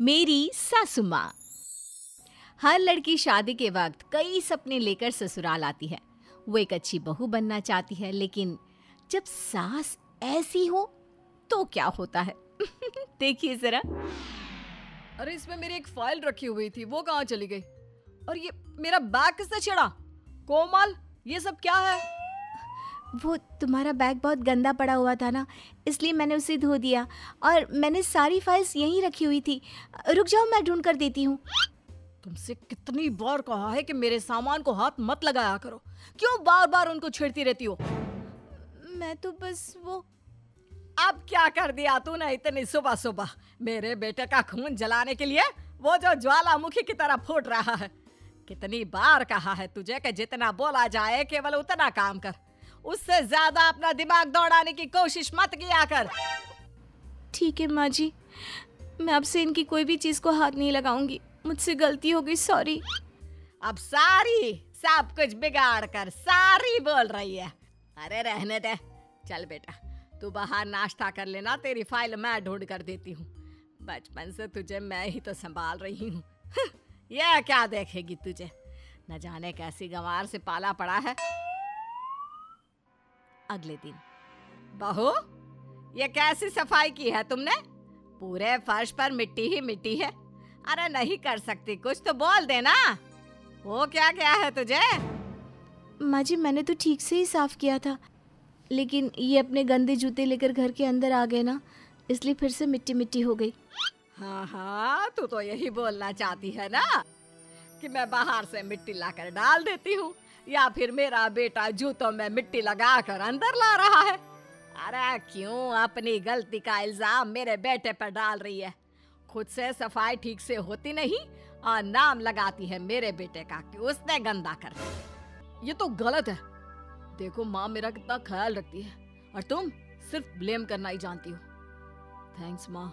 मेरी सासू माँ। हर लड़की शादी के वक्त कई सपने लेकर ससुराल आती है। वो एक अच्छी बहू बनना चाहती है, लेकिन जब सास ऐसी हो तो क्या होता है? देखिए जरा। अरे इसमें मेरी एक फाइल रखी हुई थी, वो कहाँ चली गई? और ये मेरा बैग किसने छेड़ा? कोमल, ये सब क्या है? वो तुम्हारा बैग बहुत गंदा पड़ा हुआ था ना, इसलिए मैंने उसे धो दिया। और मैंने सारी फाइल्स यहीं रखी हुई थी। रुक जाओ, मैं ढूंढ कर देती हूँ। तुमसे कितनी बार कहा है कि मेरे सामान को हाथ मत लगाया करो, क्यों बार बार उनको छेड़ती रहती हो? मैं तो बस वो। अब क्या कर दिया तूने इतनी सुबह सुबह मेरे बेटे का खून जलाने के लिए? वो जो ज्वालामुखी की तरह फूट रहा है। कितनी बार कहा है तुझे कि जितना बोला जाए केवल उतना काम कर, उससे ज्यादा अपना दिमाग दौड़ाने की कोशिश मत किया कर। ठीक है माँ जी, मैं अब से इनकी कोई भी चीज को हाथ नहीं लगाऊंगी। मुझसे गलती हो गई, सॉरी। अब सारी सब कुछ बिगाड़ कर सारी बोल रही है। अरे रहने दे, चल बेटा तू बाहर नाश्ता कर लेना, तेरी फाइल मैं ढूंढ कर देती हूँ। बचपन से तुझे मैं ही तो संभाल रही हूँ। ये क्या देखेगी तुझे, न जाने कैसी गंवार से पाला पड़ा है। अगले दिन। बहू, ये कैसी सफाई की है तुमने? पूरे फर्श पर मिट्टी ही मिट्टी है। अरे नहीं कर सकती, कुछ तो बोल देना। वो क्या क्या है तुझे? माँ जी, मैंने तो ठीक से ही साफ किया था, लेकिन ये अपने गंदे जूते लेकर घर के अंदर आ गए ना, इसलिए फिर से मिट्टी मिट्टी हो गई। हाँ हाँ, तू तो यही बोलना चाहती है ना कि मैं बाहर से मिट्टी लाकर डाल देती हूँ, या फिर मेरा बेटा जूतों में मिट्टी लगाकर अंदर ला रहा है। अरे क्यों अपनी गलती का इल्जाम मेरे बेटे पर डाल रही है? खुद से सफाई ठीक से होती नहीं और नाम लगाती है मेरे बेटे का कि उसने गंदा कर दिया। ये तो गलत है। देखो माँ मेरा कितना ख्याल रखती है और तुम सिर्फ ब्लेम करना ही जानती हो। थैंक्स माँ।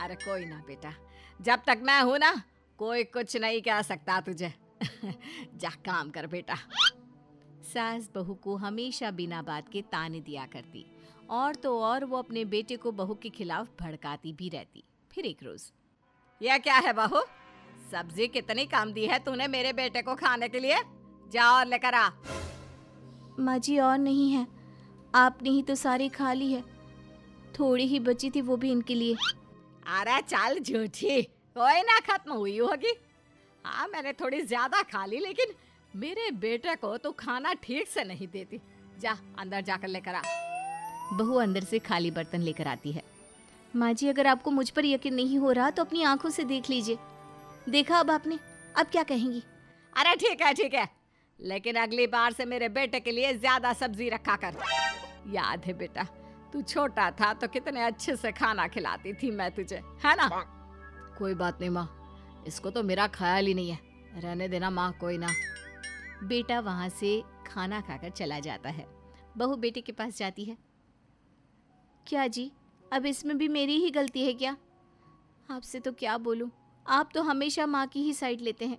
अरे कोई ना बेटा, जब तक मैं हूं ना कोई कुछ नहीं कह सकता तुझे। जा काम कर बेटा। सास बहू को हमेशा बिना बात के ताने दिया करती, और तो और वो अपने बेटे को बहू के खिलाफ भड़काती भी रहती। फिर एक रोज। यह क्या है बहू, सब्जी कितनी कम दी है तूने मेरे बेटे को खाने के लिए? जा और लेकर आ। माँ जी और नहीं है, आपने ही तो सारी खा ली है। थोड़ी ही बची थी, वो भी इनके लिए। अरे चल झूठी, कोई ना खत्म हुई होगी। हाँ मैंने थोड़ी ज्यादा खा ली, लेकिन मेरे बेटे को तो खाना ठीक से नहीं देती। जा अंदर जाकर लेकर आ। बहू अंदर से खाली बर्तन लेकर आती है। माँ जी, अगर आपको मुझ पर यकीन नहीं हो रहा तो अपनी आंखों से देख लीजिए। देखा अब आपने, अब क्या कहेंगी? अरे ठीक है, लेकिन अगली बार से मेरे बेटे के लिए ज्यादा सब्जी रखा कर। याद है बेटा, तू छोटा था तो कितने अच्छे से खाना खिलाती थी मैं तुझे, है ना? कोई बात नहीं माँ, इसको तो मेरा ख्याल ही नहीं है। रहने देना माँ, कोई ना। बेटा वहां से खाना खाकर चला जाता है। बहू बेटे के पास जाती है। क्या जी, अब इसमें भी मेरी ही गलती है क्या? आपसे तो क्या बोलूं, आप तो हमेशा माँ की ही साइड लेते हैं।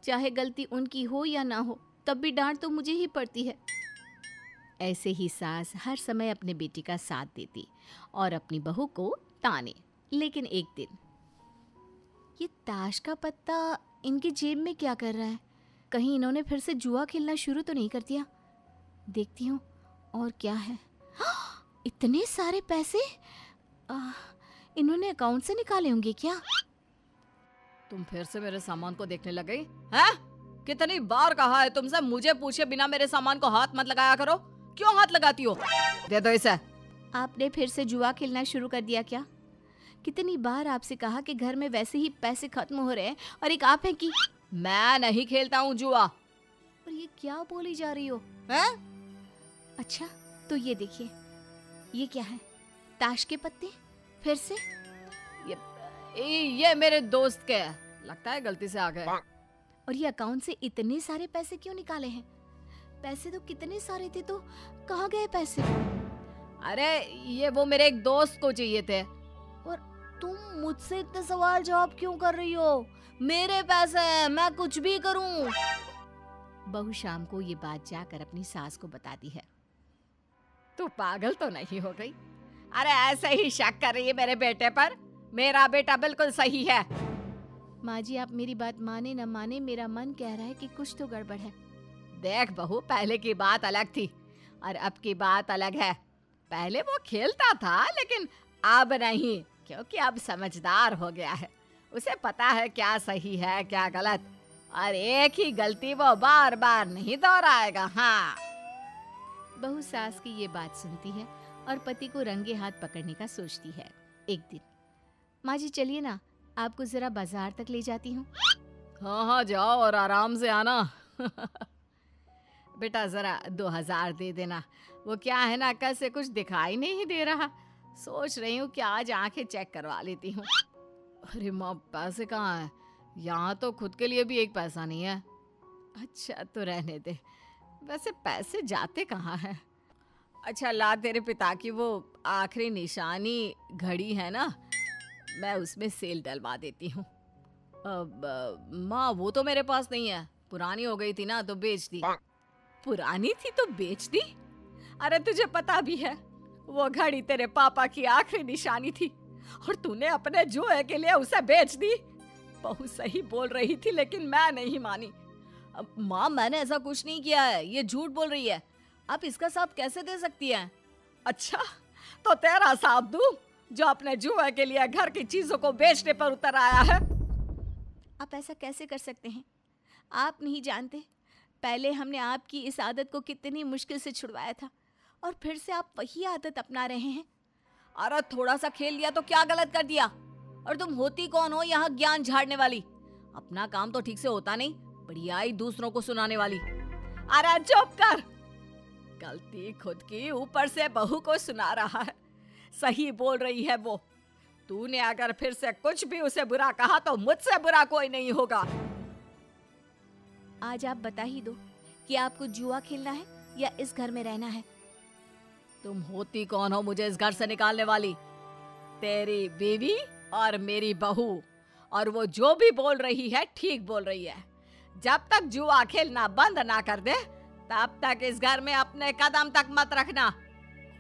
चाहे गलती उनकी हो या ना हो, तब भी डांट तो मुझे ही पड़ती है। ऐसे ही सास हर समय अपने बेटी का साथ देती और अपनी बहू को ताने। लेकिन एक दिन, ये ताश का पत्ता इनकी जेब में क्या कर रहा है? कहीं इन्होंने फिर से जुआ खेलना शुरू तो नहीं कर दिया? देखती हूँ और क्या है। इतने सारे पैसे इन्होंने अकाउंट से निकाले होंगे क्या? तुम फिर से मेरे सामान को देखने लग गई हैं? कितनी बार कहा है तुमसे, मुझे पूछे बिना मेरे सामान को हाथ मत लगाया करो। क्यों हाथ लगाती हो? दे दो इसे। आपने फिर से जुआ खेलना शुरू कर दिया क्या? कितनी बार आपसे कहा कि घर में वैसे ही पैसे खत्म हो रहे हैं, और एक आप हैं कि मैं नहीं खेलता हूँ जुआ। और ये क्या बोली जा रही हो? हैं? अच्छा तो ये देखिए, ये क्या है? ताश के पत्ते फिर से? ये मेरे दोस्त के है, लगता है गलती से आ गए। और ये अकाउंट से इतने सारे पैसे क्यों निकाले हैं? पैसे तो कितने सारे थे, तो कहाँ गए पैसे? अरे ये वो मेरे एक दोस्त को चाहिए थे। और तुम मुझसे इतने सवाल जवाब क्यों कर रही हो? मेरे पैसे हैं, मैं कुछ भी करूं। बहू शाम को ये बात जाकर अपनी सास को बताती है। तू पागल तो नहीं हो गई? अरे ऐसे ही शक कर रही है मेरे बेटे पर? मेरा बेटा बिल्कुल सही है। माँ जी, आप मेरी बात माने न माने, मेरा मन कह रहा है कि कुछ तो गड़बड़ है। देख बहू, पहले की बात अलग थी और अब की बात अलग है। पहले वो खेलता था लेकिन अब नहीं, क्योंकि अब समझदार हो गया है। उसे पता है क्या सही है क्या गलत, और एक ही गलती वो बार बार नहीं दोहराएगा। हाँ। बहू सास की ये बात सुनती है और पति को रंगे हाथ पकड़ने का सोचती है। एक दिन, माँ जी चलिए ना, आपको जरा बाजार तक ले जाती हूँ। हाँ हाँ, जाओ और आराम से आना। बेटा जरा 2000 दे देना। वो क्या है ना, कल से कुछ दिखाई नहीं दे रहा। सोच रही हूँ कि आज आंखें चेक करवा लेती हूँ। अरे माँ, पैसे कहाँ हैं? यहाँ तो खुद के लिए भी एक पैसा नहीं है। अच्छा तो रहने दे, वैसे पैसे जाते कहाँ हैं? अच्छा ला, तेरे पिता की वो आखिरी निशानी घड़ी है ना, मैं उसमें सेल डलवा देती हूँ। माँ, वो तो मेरे पास नहीं है, पुरानी हो गई थी ना तो बेच दी। पुरानी थी तो बेच दी? अरे तुझे पता भी है वो घड़ी तेरे पापा की आखिरी निशानी थी और तूने अपने जुए के लिए उसे बेच दी। बहू सही बोल रही थी लेकिन मैं नहीं मानी। माँ, मैंने ऐसा कुछ नहीं किया है, ये झूठ बोल रही है। आप इसका साथ कैसे दे सकती हैं? अच्छा तो तेरा साथ दूं, जो अपने जुए के लिए घर की चीजों को बेचने पर उतर आया है? आप ऐसा कैसे कर सकते हैं? आप नहीं जानते, पहले हमने आपकी इस आदत को कितनी मुश्किल से छुड़वाया था और फिर से आप वही आदत अपना रहे हैं। अरे थोड़ा सा खेल लिया तो क्या गलत कर दिया? और तुम होती कौन हो यहाँ ज्ञान झाड़ने वाली? अपना काम तो ठीक से होता नहीं, बढ़ियाई दूसरों को सुनाने वाली। अरे चुप कर, गलती खुद की, ऊपर से बहू को सुना रहा है। सही बोल रही है वो। तूने अगर फिर से कुछ भी उसे बुरा कहा तो मुझसे बुरा कोई नहीं होगा। आज आप बता ही दो कि आपको जुआ खेलना है या इस घर में रहना है। तुम होती कौन हो मुझे इस घर से निकालने वाली? तेरी बीवी और मेरी बहू, और वो जो भी बोल रही है ठीक बोल रही है। जब तक जुआ खेलना बंद ना कर दे तब तक इस घर में अपने कदम तक मत रखना।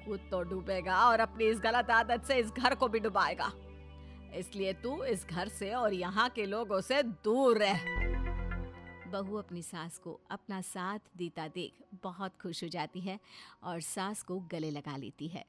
खुद तो डूबेगा और अपनी इस गलत आदत से इस घर को भी डुबाएगा। इसलिए तू इस घर से और यहाँ के लोगों से दूर रह। बहू अपनी सास को अपना साथ देता देख बहुत खुश हो जाती है और सास को गले लगा लेती है।